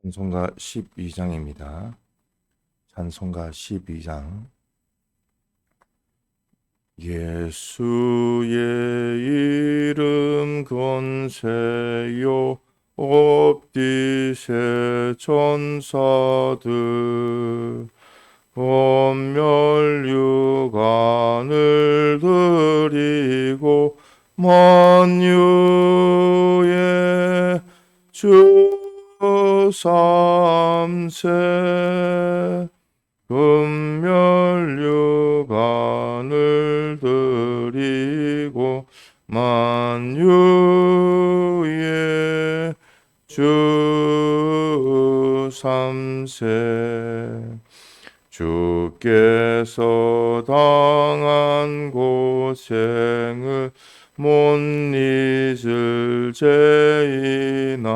찬송가 12장입니다. 찬송가 12장. 예수의 이름 건세요 엎디세 천사들 범멸 육안을 드리고 만유의 주 삼세 금멸 육안을 드리고 만유의 주 삼세 주께서 당한 고생을 못 잊을 죄이나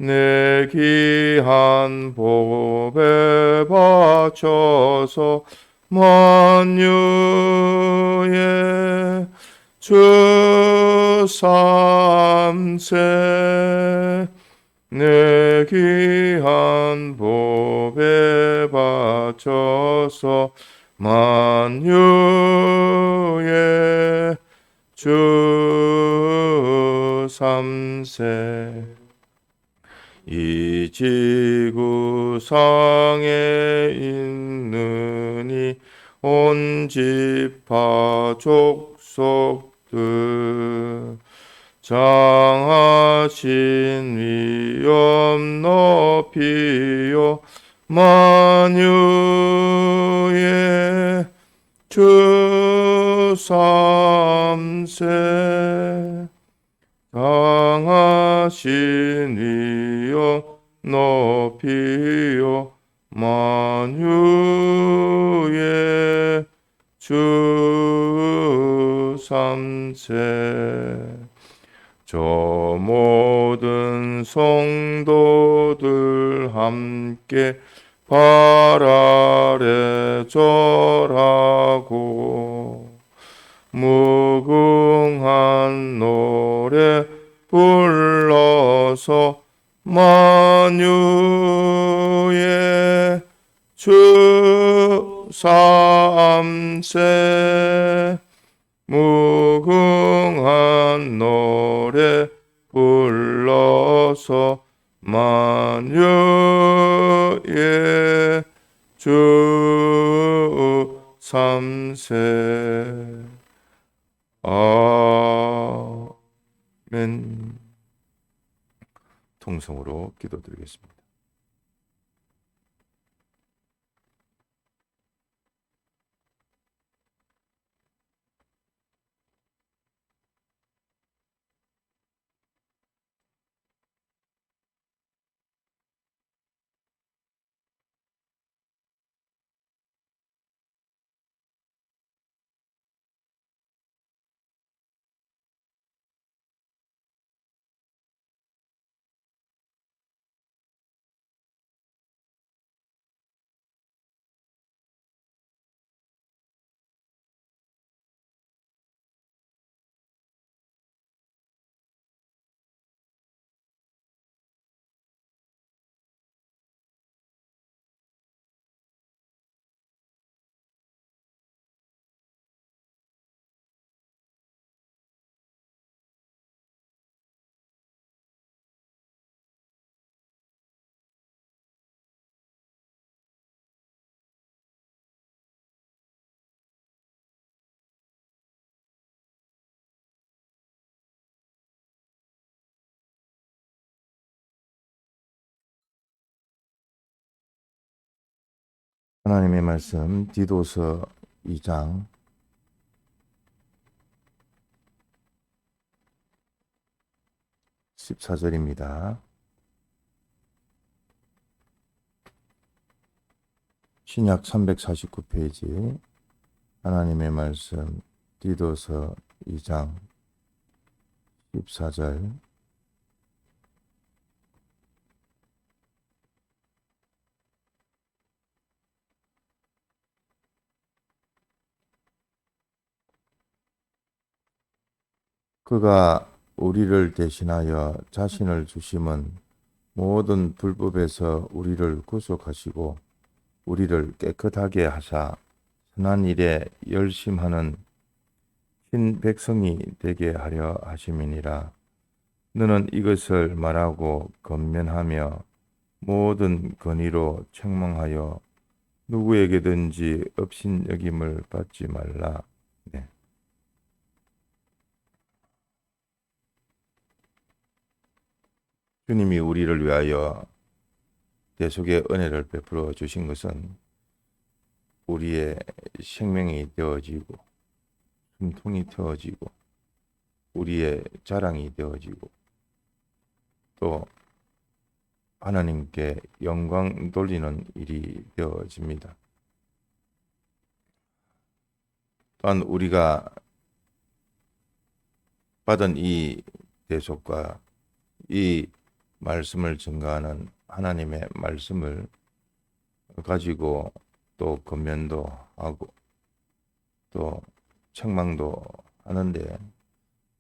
내 귀한 법에 바쳐서 만유의 주 삼세 내 귀한 법에 바쳐서 만유의 주 삼세 이 지구상에 있는 이 온 지파 족속들 장하신 위엄 높이요 만유의 주 삼세 강하신 위엄 높이요 만유의 주 삼세 저 모든 성도들 함께 발 아래 절하고 무궁한 노래 불러서 만유의 주 삼세 무궁한 노래 불러서 만유의 주 삼세 아멘. 통성으로 기도드리겠습니다. 하나님의 말씀 디도서 2장 14절입니다. 신약 349페이지 하나님의 말씀 디도서 2장 14절 그가 우리를 대신하여 자신을 주심은 모든 불법에서 우리를 구속하시고 우리를 깨끗하게 하사 선한 일에 열심하는 신 백성이 되게 하려 하심이니라. 너는 이것을 말하고 권면하며 모든 권위로 책망하여 누구에게든지 업신여김을 받지 말라. 네. 주님이 우리를 위하여 대속의 은혜를 베풀어 주신 것은 우리의 생명이 되어지고 숨통이 트어지고 우리의 자랑이 되어지고 또 하나님께 영광 돌리는 일이 되어집니다. 또한 우리가 받은 이 대속과 이 말씀을 증거하는 하나님의 말씀을 가지고 또 권면도 하고 또 책망도 하는데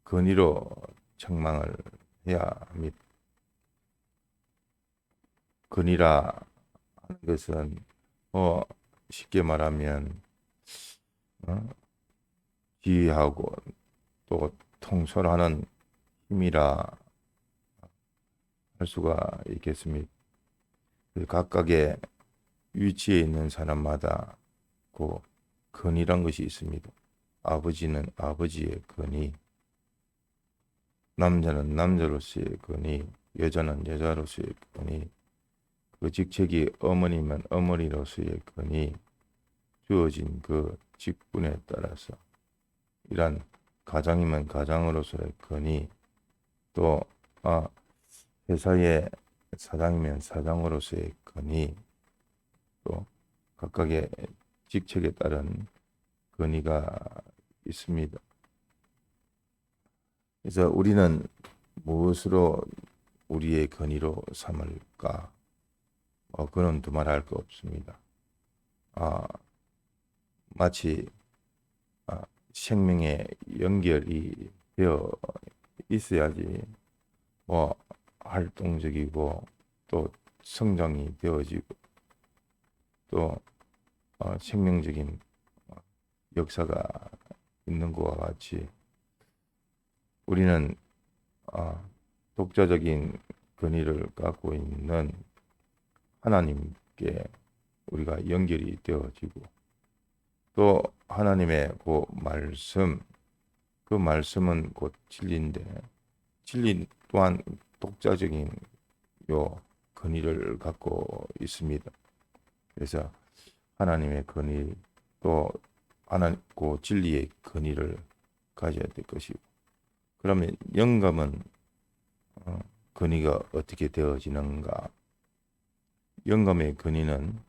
권위로 책망을 해야 합니다. 권위라 하는 것은 쉽게 말하면 지휘하고 또 통솔하는 힘이라 할 수가 있겠습니다. 각각의 위치에 있는 사람마다 그 권위란 것이 있습니다. 아버지는 아버지의 권위, 남자는 남자로서의 권위, 여자는 여자로서의 권위, 그 직책이 어머니면 어머니로서의 권위, 주어진 그 직분에 따라서 이란 가장이면 가장으로서의 권위, 또 회사의 사장이면 사장으로서의 권위, 또 각각의 직책에 따른 권위가 있습니다. 그래서 우리는 무엇으로 우리의 권위로 삼을까? 그는 두말할 거 없습니다. 마치 생명에 연결이 되어 있어야지 활동적이고 또 성장이 되어지고 또 생명적인 역사가 있는 것과 같이 우리는 독자적인 권위를 갖고 있는 하나님께 우리가 연결이 되어지고 또 하나님의 그 말씀은 곧 진리인데 진리 또한 독자적인 요 권위를 갖고 있습니다. 그래서 하나님의 권위 또 그 진리의 권위를 가져야 될 것이고 그러면 영감은 권위가 어떻게 되어지는가? 영감의 권위는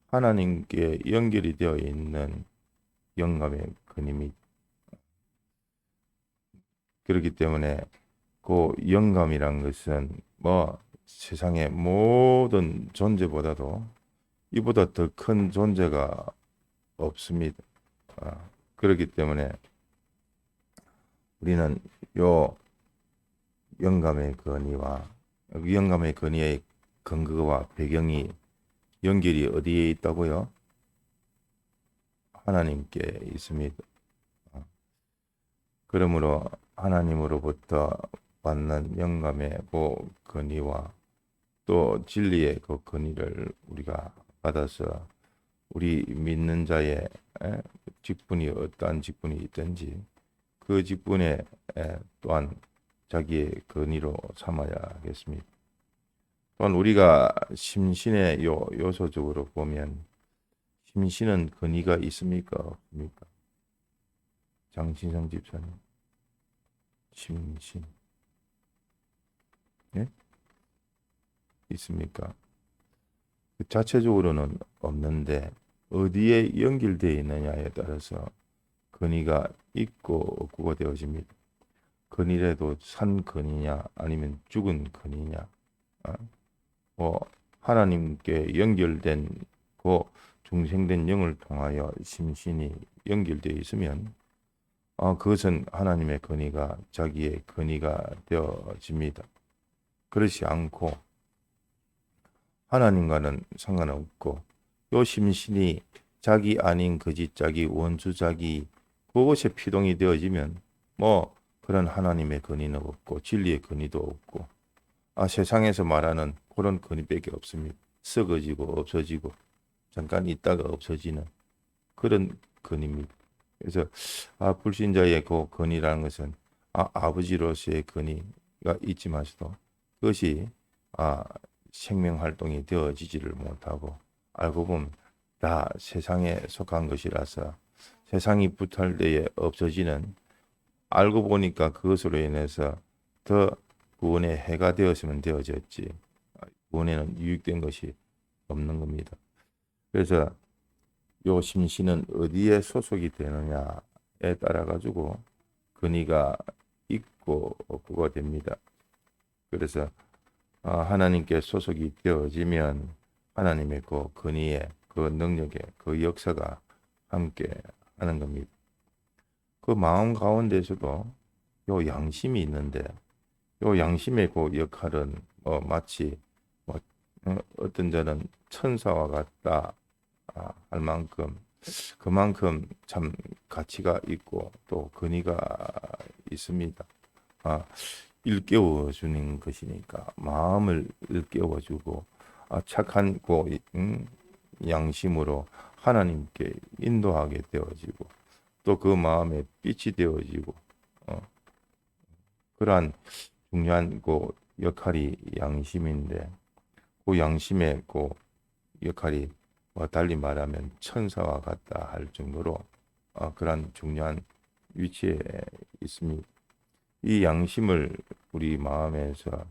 하나님께 연결이 되어 있는 영감의 권위입니다. 그렇기 때문에 그 영감이란 것은 세상의 모든 존재보다도 이보다 더 큰 존재가 없습니다. 그렇기 때문에 우리는 요 영감의 권위와 영감의 권위의 근거와 배경이 연결이 어디에 있다고요? 하나님께 있습니다. 그러므로 하나님으로부터 받는 영감의 그 권위와 또 진리의 그 권위를 우리가 받아서 우리 믿는 자의 직분이 어떠한 직분이 있든지 그 직분에 또한 자기의 권위로 삼아야 하겠습니다. 또한 우리가 심신의 요소적으로 보면 심신은 권위가 있습니까? 없습니까? 장신성 집사님, 심신 있습니까? 자체적으로는 없는데 어디에 연결되어 있느냐에 따라서 권위가 있고 없고가 되어집니다. 권위라도 산 권위냐 아니면 죽은 권위냐 하나님께 연결된 그 중생된 영을 통하여 심신이 연결되어 있으면 그것은 하나님의 권위가 자기의 권위가 되어집니다. 그렇지 않고 하나님과는 상관없고 요 심신이 자기 아닌 거짓자기 원수자기 그것에 피동이 되어지면 뭐 그런 하나님의 근위는 없고 진리의 근위도 없고 세상에서 말하는 그런 근위밖에 없습니다. 썩어지고 없어지고 잠깐 있다가 없어지는 그런 근위입니다. 그래서 불신자의 그 근위라는 것은 아버지로서의 근위가 있지만서도 그것이 생명 활동이 되어지지를 못하고 알고 보면 다 세상에 속한 것이라서 세상이 부탈 때에 없어지는 알고 보니까 그것으로 인해서 더 구원의 해가 되었으면 되어졌지 구원에는 유익된 것이 없는 겁니다. 그래서 요 심신은 어디에 소속이 되느냐에 따라 가지고 근위가 있고 없고가 됩니다. 그래서 하나님께 소속이 되어지면 하나님의 그 근위에 그 능력에 그 역사가 함께 하는 겁니다. 그 마음 가운데서도 요 양심이 있는데 요 양심의 그 역할은 마치 어떤 자는 천사와 같다 할 만큼 그만큼 참 가치가 있고 또 근위가 있습니다. 일깨워 주는 것이니까 마음을 일깨워 주고 착한 양심으로 하나님께 인도하게 되어지고 또 그 마음에 빛이 되어지고 그러한 중요한 역할이 양심인데 그 양심의 역할이 달리 말하면 천사와 같다 할 정도로 그러한 중요한 위치에 있습니다. 이 양심을 우리 마음에서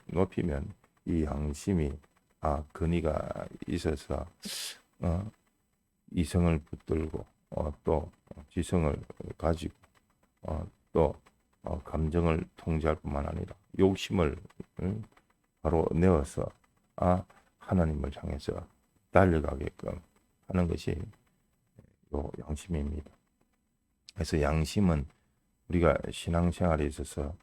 높이면 이 양심이 근위가 있어서 이성을 붙들고 또 지성을 가지고 또 감정을 통제할 뿐만 아니라 욕심을 바로 내어서 하나님을 향해서 달려가게끔 하는 것이 요 양심입니다. 그래서 양심은 우리가 신앙생활에 있어서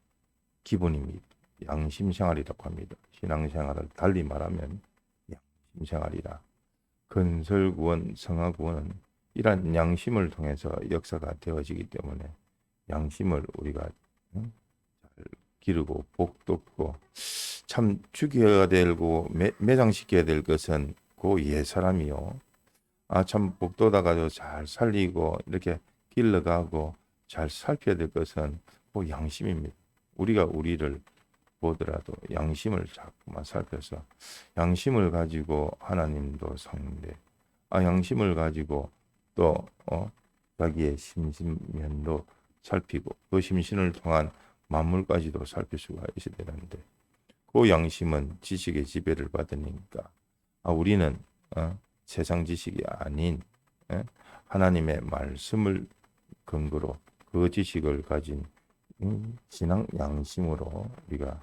기본입니다. 양심생활이라고 합니다. 신앙생활을 달리 말하면 양심생활이라. 건설구원, 성화구원은 이러한 양심을 통해서 역사가 되어지기 때문에 양심을 우리가 잘 기르고 복돋고 참 죽여야 되고 매장시켜야 될 것은 그 옛사람이요. 참 복돋아가지고 잘 살리고 이렇게 길러가고 잘 살펴야 될 것은 그 양심입니다. 우리가 우리를 보더라도 양심을 자꾸만 살펴서 양심을 가지고 하나님도 상대, 양심을 가지고 또 자기의 심신면도 살피고 그 심신을 통한 만물까지도 살필 수가 있어야 되는데 그 양심은 지식의 지배를 받으니까 우리는 세상 지식이 아닌 하나님의 말씀을 근거로 그 지식을 가진 신앙 양심으로 우리가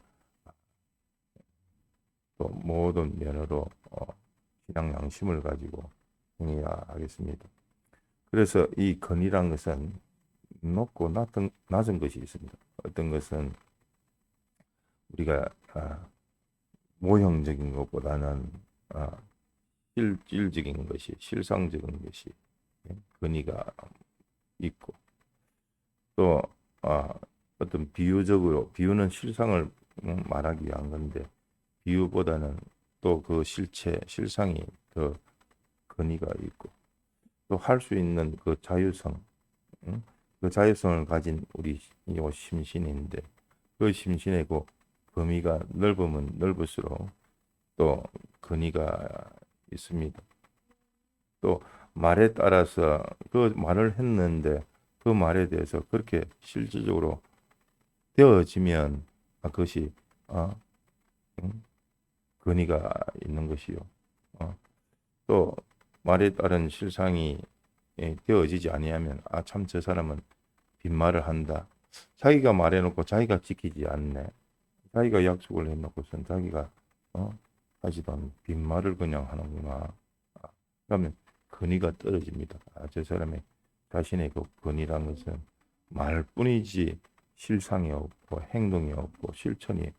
또 모든 면으로 신앙 양심을 가지고 행해야 하겠습니다. 그래서 이 근이란 것은 높고 낮은 것이 있습니다. 어떤 것은 우리가 모형적인 것보다는 실질적인 것이 실상적인 것이 근이가 있고 또 어떤 비유적으로 비유는 실상을 말하기 위한 건데 비유보다는 또 그 실상이 더 근이가 있고 또 할 수 있는 그 자유성 그 자유성을 가진 우리 이 심신인데 그 심신의 그 범위가 넓으면 넓을수록 또 근이가 있습니다. 또 말에 따라서 그 말을 했는데 그 말에 대해서 그렇게 실질적으로 되어지면 그것이 근이가 있는 것이요. 또 말에 따른 실상이 되어지지 아니하면 참 저 사람은 빈말을 한다. 자기가 말해놓고 자기가 지키지 않네. 자기가 약속을 해놓고선 자기가 하지도 빈말을 그냥 하는구나. 그러면 근위가 떨어집니다. 저 사람의 자신의 그 근위란 것은 말뿐이지 실상이 없고 행동이 없고 실천이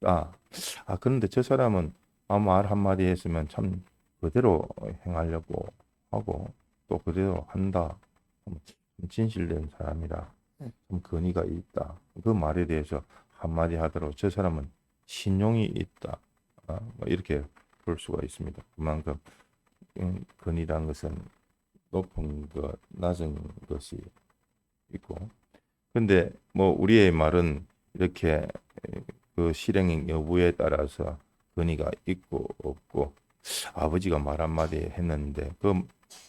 있다. 그런데 저 사람은 말 한마디 했으면 참 그대로 행하려고 하고 또 그대로 한다. 좀 진실된 사람이라 좀 근의가 있다. 그 말에 대해서 한마디 하더라도 저 사람은 신용이 있다. 뭐 이렇게 볼 수가 있습니다. 그만큼 근이란 것은 높은 것, 낮은 것이 있고. 근데 뭐 우리의 말은 이렇게 그 실행 여부에 따라서 근이가 있고 없고 아버지가 말 한마디 했는데 그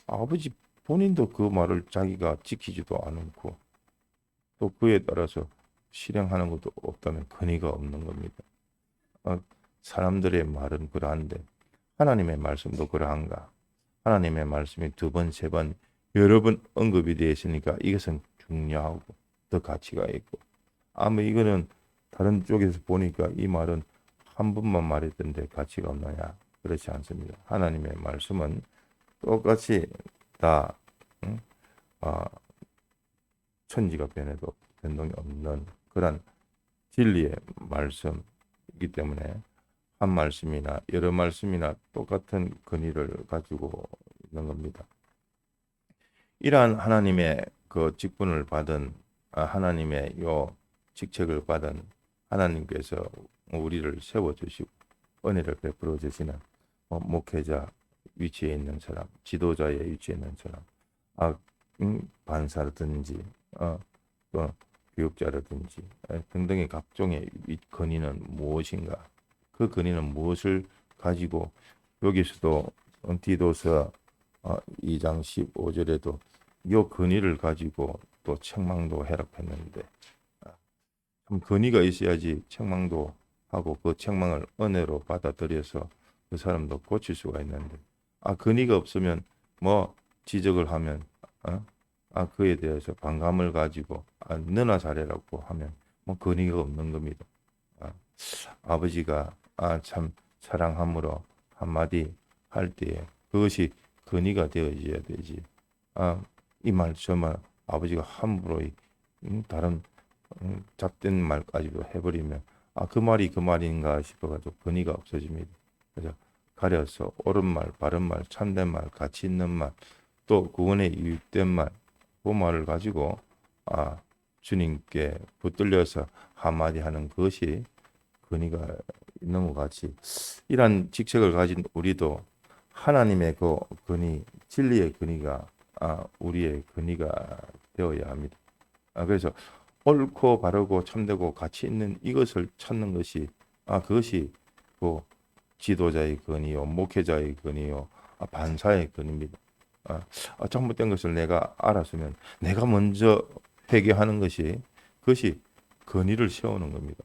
아버지 본인도 그 말을 자기가 지키지도 않고 또 그에 따라서 실행하는 것도 없다면 근이가 없는 겁니다. 어, 사람들의 말은 그러한데 하나님의 말씀도 그러한가? 하나님의 말씀이 두 번, 세 번, 여러 번 언급이 되어 있으니까 이것은 중요하고 더 가치가 있고 이거는 다른 쪽에서 보니까 이 말은 한 번만 말했던데 가치가 없느냐? 그렇지 않습니다. 하나님의 말씀은 똑같이 다 응? 아, 천지가 변해도 변동이 없는 그런 진리의 말씀이기 때문에 한 말씀이나 여러 말씀이나 똑같은 근의를 가지고 있는 겁니다. 이러한 하나님의 그 직분을 받은 하나님의 요 직책을 받은 하나님께서 우리를 세워주시고 은혜를 베풀어 주시는 목회자 위치에 있는 사람, 지도자의 위치에 있는 사람, 반사라든지 또 교육자라든지 등등의 각종의 건의는 무엇인가? 그 건의는 무엇을 가지고 여기서도 디도서 2장 15절에도 이 건의를 가지고 또 책망도 해락했는데 참 건의가 있어야지 책망도 하고 그 책망을 은혜로 받아들여서 그 사람도 고칠 수가 있는데 건의가 없으면 뭐 지적을 하면 그에 대해서 반감을 가지고 너나 잘해라고 하면 뭐 건의가 없는 겁니다. 아버지가 참 사랑함으로 한마디 할 때에 그것이 건의가 되어져야 되지. 이 말 저 말 아버지가 함부로 다른 잡된 말까지도 해버리면 그 말이 그 말인가 싶어가지고 건의가 없어집니다. 그래서 가려서 옳은 말, 바른 말, 참된 말, 가치 있는 말, 또 구원에 유익된 말, 그 말을 가지고 주님께 붙들려서 한마디 하는 것이 근의가 있는 것 같이 이러한 직책을 가진 우리도 하나님의 그 근의, 진리의 근의가 우리의 근의가 되어야 합니다. 그래서 옳고 바르고 참되고 가치 있는 이것을 찾는 것이 그것이 그 지도자의 근의요, 목회자의 근의요, 반사의 근의입니다. 잘못된 것을 내가 알았으면 내가 먼저 회개하는 것이 그것이 근의를 세우는 겁니다.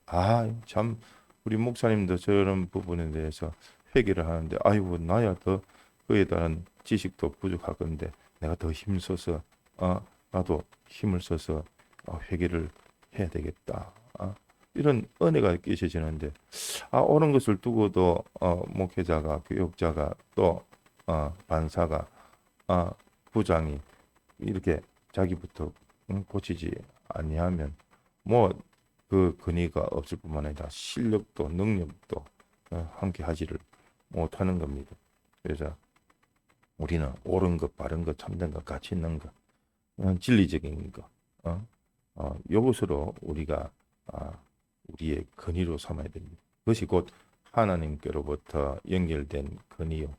참 우리 목사님도 저런 부분에 대해서 회개를 하는데 아이고 나야 더 그에 대한 지식도 부족할 건데 내가 더 힘써서 나도 힘을 써서 회개를 해야 되겠다. 이런 은혜가 끼쳐지는데 옳은 것을 두고도 목회자가 교육자가 또 반사가 부장이 이렇게 자기부터 고치지 아니하면 뭐 그 근의가 없을 뿐만 아니라 실력도 능력도 함께 하지를 못하는 겁니다. 그래서 우리는 옳은 것, 바른 것, 참된 것, 가치 있는 것, 진리적인 것, 이것으로 우리가 우리의 근의로 삼아야 됩니다. 그것이 곧 하나님께로부터 연결된 근의요.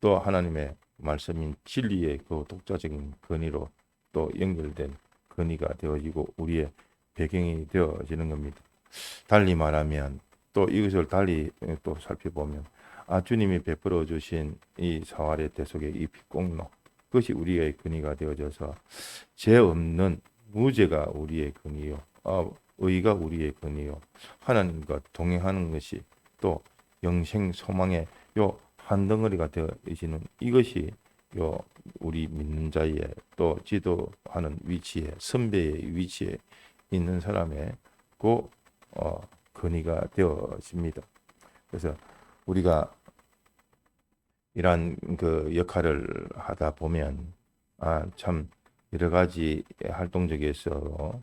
또 하나님의 말씀인 진리의 그 독자적인 근의로 또 연결된 근의가 되어지고 우리의 배경이 되어지는 겁니다. 달리 말하면 또 이것을 달리 또 살펴보면 주님이 베풀어 주신 이 사활의 대속의 이 빛공로 그것이 우리의 근의가 되어져서 죄 없는 무죄가 우리의 근의요. 의가 우리의 근의요. 하나님과 동행하는 것이 또 영생 소망의 요 한 덩어리가 되어지는 이것이 요 우리 믿는 자의 또 지도하는 위치에 선배의 위치에 있는 사람의 그 근의가 되어집니다. 그래서 우리가 이러한 그 역할을 하다 보면 참 여러 가지 활동 적에서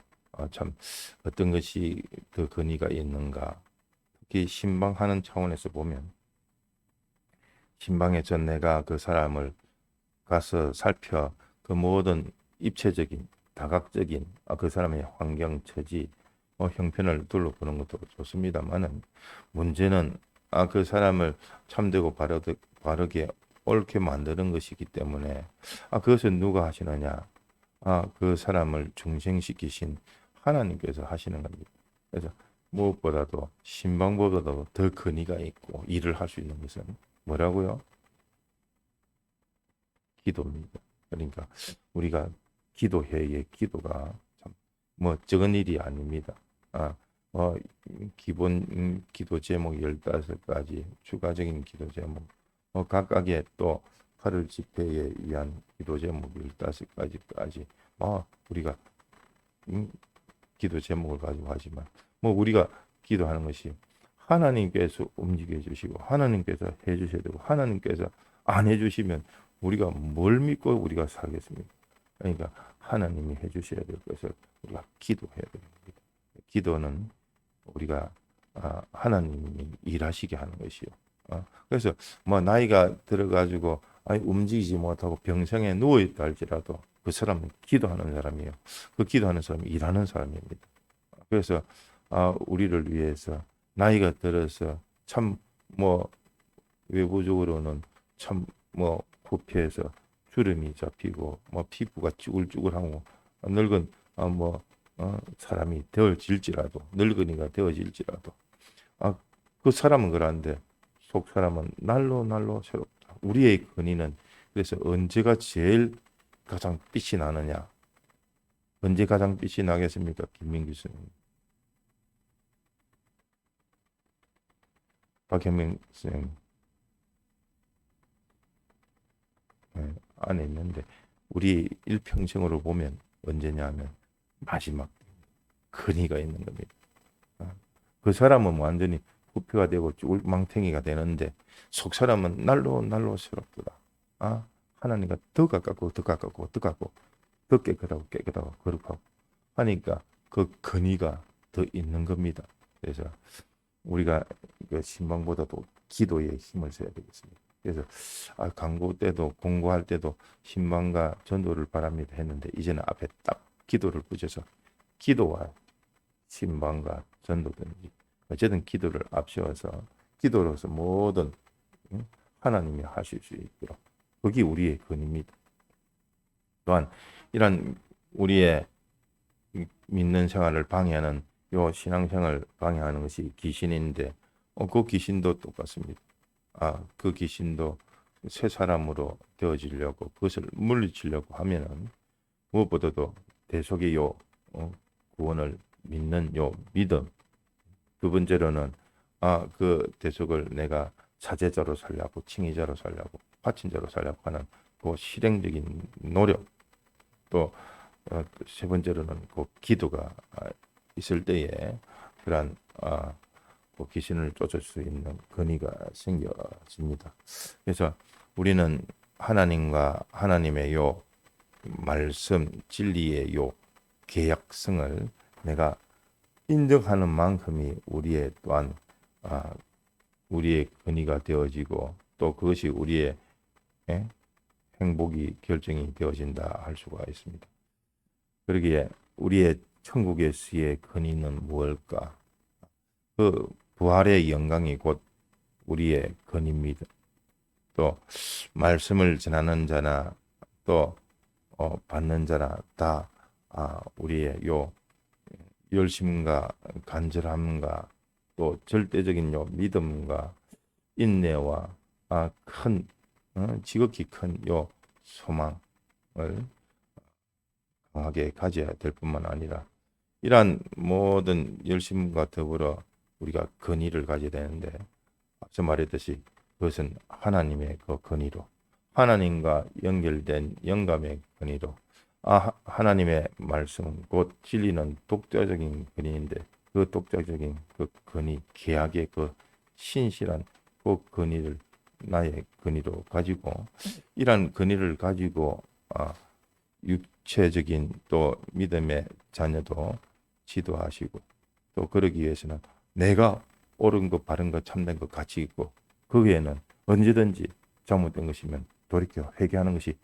참 어떤 것이 더 근의가 있는가 특히 신방하는 차원에서 보면 신방에서 내가 그 사람을 가서 살펴 그 모든 입체적인 다각적인 그 사람의 환경 처지 형편을 둘러보는 것도 좋습니다만은 문제는 그 사람을 참되고 바르게 옳게 만드는 것이기 때문에 그것을 누가 하시느냐? 그 사람을 중생시키신 하나님께서 하시는 겁니다. 그래서 무엇보다도 신방보다도 더 근위가 있고 일을 할 수 있는 것은 뭐라고요? 기도입니다. 그러니까 우리가 기도회의 기도가 참 뭐 적은 일이 아닙니다. 아, 어, 기본 기도 제목 15가지 추가적인 기도 제목 각각의 또 8월 집회에 위한 기도 제목 15가지까지 우리가 기도 제목을 가지고 하지만 우리가 기도하는 것이 하나님께서 움직여 주시고 하나님께서 해 주셔야 되고 하나님께서 안 해 주시면 우리가 뭘 믿고 우리가 살겠습니까? 그러니까 하나님이 해 주셔야 될 것을 우리가 기도해야 됩니다. 기도는 우리가 하나님이 일하시게 하는 것이요. 그래서 나이가 들어가지고 움직이지 못하고 병상에 누워 있다 할지라도 그 사람은 기도하는 사람이에요. 그 기도하는 사람이 일하는 사람입니다. 그래서 우리를 위해서 나이가 들어서 참 외부적으로는 참 부피에서 주름이 잡히고 피부가 쭈글쭈글하고 늙은 사람이 되어질지라도 늙은이가 되어질지라도 그 사람은 그런데 속 사람은 날로 새롭다. 우리의 근위는 그래서 언제가 제일 가장 빛이 나느냐? 언제 가장 빛이 나겠습니까? 김민규 선생님. 박현민 선생님. 네, 안에 있는데 우리 일평생으로 보면 언제냐면 마지막 근위가 있는 겁니다. 그 사람은 완전히 부패가 되고 망탱이가 되는데 속 사람은 날로 새롭더라. 하나님과 더 가깝고 더 깨끗하고 거룩하고 하니까 그 근위가 더 있는 겁니다. 그래서 우리가 그 신방보다도 기도에 힘을 써야 되겠습니다. 그래서 강구 때도 공부할 때도 신방과 전도를 바랍니다 했는데 이제는 앞에 딱 기도를 붙여서 기도와 신방과 전도든지 어쨌든 기도를 앞세워서 기도로서 모든 하나님이 하실 수 있도록 그게 우리의 근입니다. 또한 이런 우리의 믿는 생활을 방해하는 요 신앙생활을 방해하는 것이 귀신인데 그 귀신도 똑같습니다. 그 귀신도 새 사람으로 되어지려고 그것을 물리치려고 하면은 무엇보다도 대속의 요 구원을 믿는 요 믿음. 두 번째로는 그 대속을 내가 사제자로 살려고 칭의자로 살려고 파친자로 살려고 하는 그 실행적인 노력. 또 세 번째로는 그 기도가 있을 때에 그러한 그 귀신을 쫓을 수 있는 근위가 생겨집니다. 그래서 우리는 하나님과 하나님의 요 말씀 진리의 요 계약성을 내가 인정하는 만큼이 우리의 또한 우리의 근위가 되어지고 또 그것이 우리의 행복이 결정이 되어진다 할 수가 있습니다. 그러기에 우리의 천국에서의 근위는 무엇일까? 그 부활의 영광이 곧 우리의 근위입니다. 또 말씀을 전하는 자나 또 받는 자나 다 우리의 요 열심과 간절함과 또 절대적인 요 믿음과 인내와 큰 지극히 큰 요 소망을 강하게 가져야 될 뿐만 아니라 이러한 모든 열심과 더불어 우리가 근위를 가져야 되는데 앞서 말했듯이 그것은 하나님의 그 근위로 하나님과 연결된 영감의 근위로 하나님의 말씀 곧 진리는 독자적인 근위인데 그 독자적인 그 근위 계약의 그 신실한 그 근위를 나의 근위로 가지고 이러한 근위를 가지고 육체적인 또 믿음의 자녀도 지도하시고 또 그러기 위해서는 내가 옳은 것, 바른 것, 참된 것 같이 있고 거기에는 언제든지 잘못된 것이면 돌이켜 회개하는 것이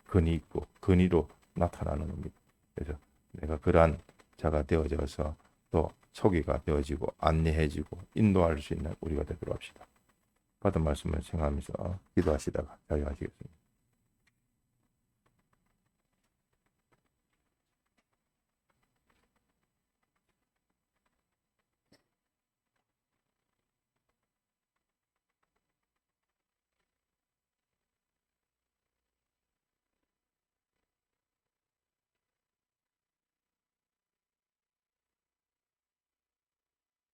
근이 있고 근의로 나타나는 겁니다. 그래서 내가 그러한 자가 되어져서 또 소개가 되어지고 안내해지고 인도할 수 있는 우리가 되도록 합시다. 받은 말씀을 생각하면서 기도하시다가 자유하시겠습니다.